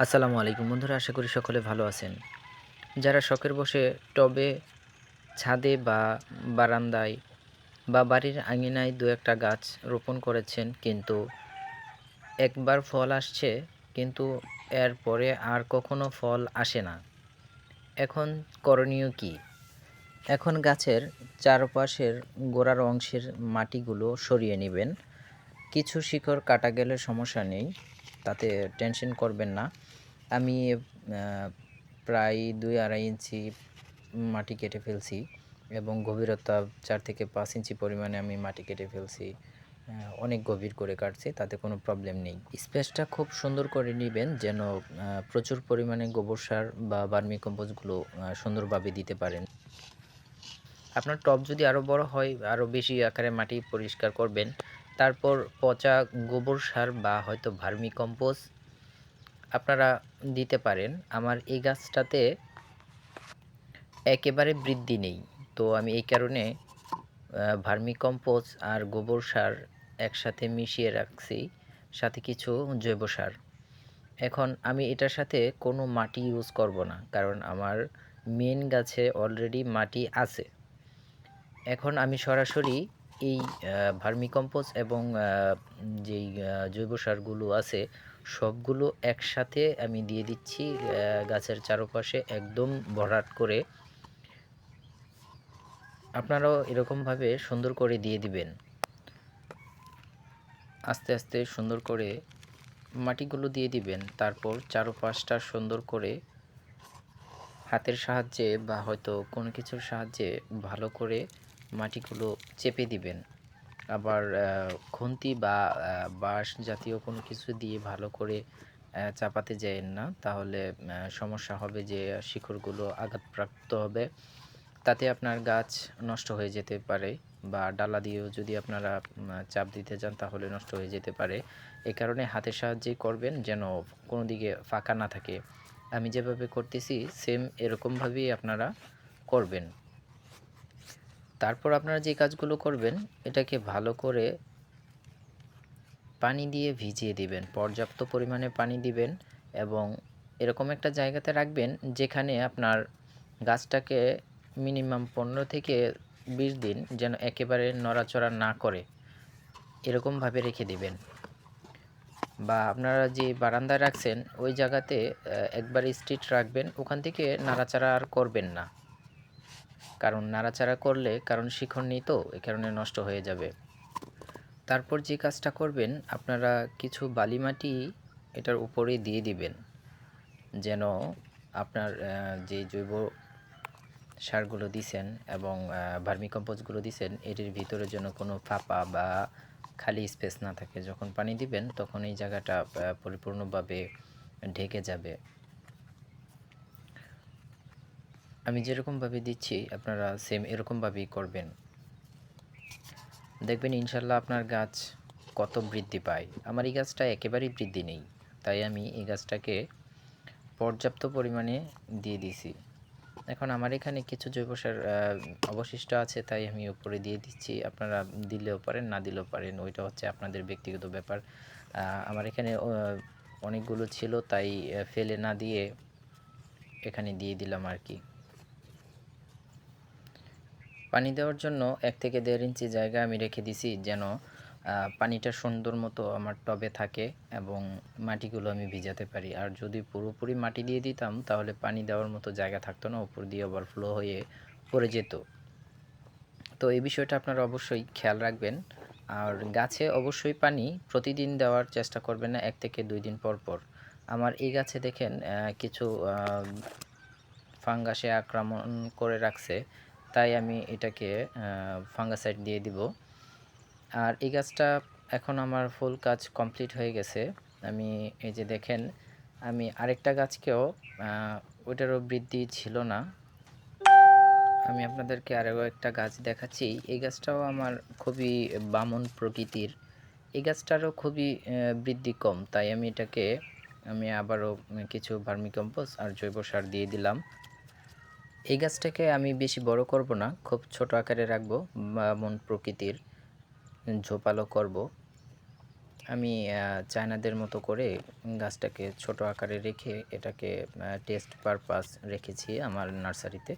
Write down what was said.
আসসালামু আলাইকুম বন্ধুরা, আশা করি সকলে ভালো আছেন। যারা শখের বশে টবে, ছাদে বা বারান্দায় বা বাড়ির আঙিনায় দু একটা গাছ রোপণ করেছেন, কিন্তু একবার ফল আসছে, কিন্তু এরপরে আর কখনো ফল আসে না। এখন করণীয় কি? এখন গাছের চারপাশের গোড়ার অংশের মাটিগুলো সরিয়ে নেবেন। কিছু শিকড় কাটা গেলে সমস্যা নেই, তাতে টেনশন করবেন না। আমি প্রায় ২-২.৫ ইঞ্চি মাটি কেটে ফেলছি এবং গভীরতা ৪ থেকে ৫ ইঞ্চি পরিমাণে আমি মাটি কেটে ফেলছি। অনেক গভীর করে কাটছি, তাতে কোনো প্রবলেম নেই। স্পেসটা খুব সুন্দর করে নিবেন যেন প্রচুর পরিমাণে গোবর সার বা ভার্মি কম্পোস্টগুলো সুন্দরভাবে দিতে পারেন। আপনার টব যদি আরও বড় হয়, আরও বেশি আকারে মাটি পরিষ্কার করবেন। তারপর পচা গোবর সার বা হয়তো ভার্মি কম্পোস্ট আপনারা দিতে পারেন। আমার এই গাছটাতে একেবারে বৃদ্ধি নেই, তো আমি এই কারণে ভার্মি কম্পোস্ট আর গোবর সার একসাথে মিশিয়ে রাখছি, সাথে কিছু জৈব সার। এখন আমি এটার সাথে কোনো মাটি ইউজ করব না, কারণ আমার মেন গাছে অলরেডি মাটি আছে। এখন আমি সরাসরি এই ভার্মি কম্পোস্ট এবং যেই জৈব সারগুলো আছে সবগুলো একসাথে আমি দিয়ে দিচ্ছি গাছের চারপাশে একদম ভরাট করে। আপনারাও এরকমভাবে সুন্দর করে দিয়ে দিবেন। আস্তে আস্তে সুন্দর করে মাটিগুলো দিয়ে দিবেন। তারপর চারপাশটা সুন্দর করে হাতের সাহায্যে বা হয়তো কোনো কিছুর সাহায্যে ভালো করে মাটিগুলো চেপে দিবেন। আবার খুন্তি বা বাঁশ জাতীয় কোনো কিছু দিয়ে ভালো করে চাপাতে যায়েন না, তাহলে সমস্যা হবে যে শিকড়গুলো আঘাতপ্রাপ্ত হবে, তাতে আপনার গাছ নষ্ট হয়ে যেতে পারে, বা ডালা দিয়েও যদি আপনারা চাপ দিতে যান তাহলে নষ্ট হয়ে যেতে পারে। এ কারণে হাতের সাহায্যেই করবেন যেন কোনো দিকে ফাঁকা না থাকে। আমি যেভাবে করতেছি সেম এরকমভাবেই আপনারা করবেন। তারপর আপনারা যে কাজগুলো করবেন, এটাকে ভালো করে পানি দিয়ে ভিজিয়ে দিবেন। পর্যাপ্ত পরিমাণে পানি দিবেন এবং এরকম একটা জায়গাতে রাখবেন যেখানে আপনার গাছটাকে মিনিমাম ১৫ থেকে ২০ দিন যেন একেবারে নড়াচড়া না করে, এরকমভাবে রেখে দিবেন। বা আপনারা যে বারান্দায় রাখছেন ওই জায়গাতে একবারে স্ট্রেট রাখবেন, ওখান থেকে নাড়াচাড়া আর করবেন না। কারণ নাড়াচাড়া করলে, কারণ শিকড় নেই তো, এ কারণে নষ্ট হয়ে যাবে। তারপর যে কাজটা করবেন, আপনারা কিছু বালি মাটি এটার উপরে দিয়ে দিবেন যেন আপনার যে জৈব সারগুলো দিছেন এবং ভার্মি কম্পোস্টগুলো দিছেন এটির ভিতরে যেন কোনো ফাঁপা বা খালি স্পেস না থাকে। যখন পানি দিবেন তখন এই জায়গাটা পরিপূর্ণভাবে ঢেকে যাবে। আমি যেরকমভাবে দিচ্ছি আপনারা সেম এরকমভাবেই করবেন। দেখবেন ইনশাল্লাহ আপনার গাছ কত বৃদ্ধি পায়। আমার এই গাছটা একেবারেই বৃদ্ধি নেই, তাই আমি এই গাছটাকে পর্যাপ্ত পরিমাণে দিয়ে দিছি। এখন আমার এখানে কিছু জৈব সার অবশিষ্ট আছে, তাই আমি উপরে দিয়ে দিচ্ছি। আপনারা দিলেও পারেন, না দিলেও পারেন, ওইটা হচ্ছে আপনাদের ব্যক্তিগত ব্যাপার। আমার এখানে অনেকগুলো ছিল, তাই ফেলে না দিয়ে এখানে দিয়ে দিলাম আর কি। পানি দেওয়ার জন্য ১ থেকে ১.৫ ইঞ্চি জায়গা আমি রেখে দিছি যেন পানিটা সুন্দর মতো আমার টবে থাকে এবং মাটিগুলো আমি ভিজাতে পারি। আর যদি পুরোপুরি মাটি দিয়ে দিতাম তাহলে পানি দেওয়ার মতো জায়গা থাকতো না, উপর দিয়ে ওভারফ্লো হয়ে পড়ে যেত। তো এই বিষয়টা আপনারা অবশ্যই খেয়াল রাখবেন। আর গাছে অবশ্যই পানি প্রতিদিন দেওয়ার চেষ্টা করবেন না, ১ থেকে ২ দিন পর পর। আমার এই গাছে দেখেন কিছু ফাঙ্গাসে আক্রমণ করে রাখছে, তাই আমি এটাকে ফাঙ্গাসাইড দিয়ে দিব। আর এই গাছটা এখন আমার ফুল কাজ কমপ্লিট হয়ে গেছে। আমি এই যে দেখেন, আমি আরেকটা গাছকেও ওইটারও বৃদ্ধি ছিল না, আমি আপনাদেরকে আরও একটা গাছ দেখাচ্ছি। এই গাছটাও আমার খুবই বামন প্রকৃতির। এই গাছটারও খুবই বৃদ্ধি কম, তাই আমি এটাকে আবারও কিছু ভার্মিকম্পোস্ট আর জৈব সার দিয়ে দিলাম। এই গাছটাকে আমি বেশি বড় করব না, খুব ছোট আকারে রাখবো, বামন প্রকৃতির, ঝোপালো করব। আমি চায়নাদের মতো করে গাছটাকে ছোট আকারে রেখে এটাকে টেস্ট পারপাস রেখেছি আমার নার্সারিতে।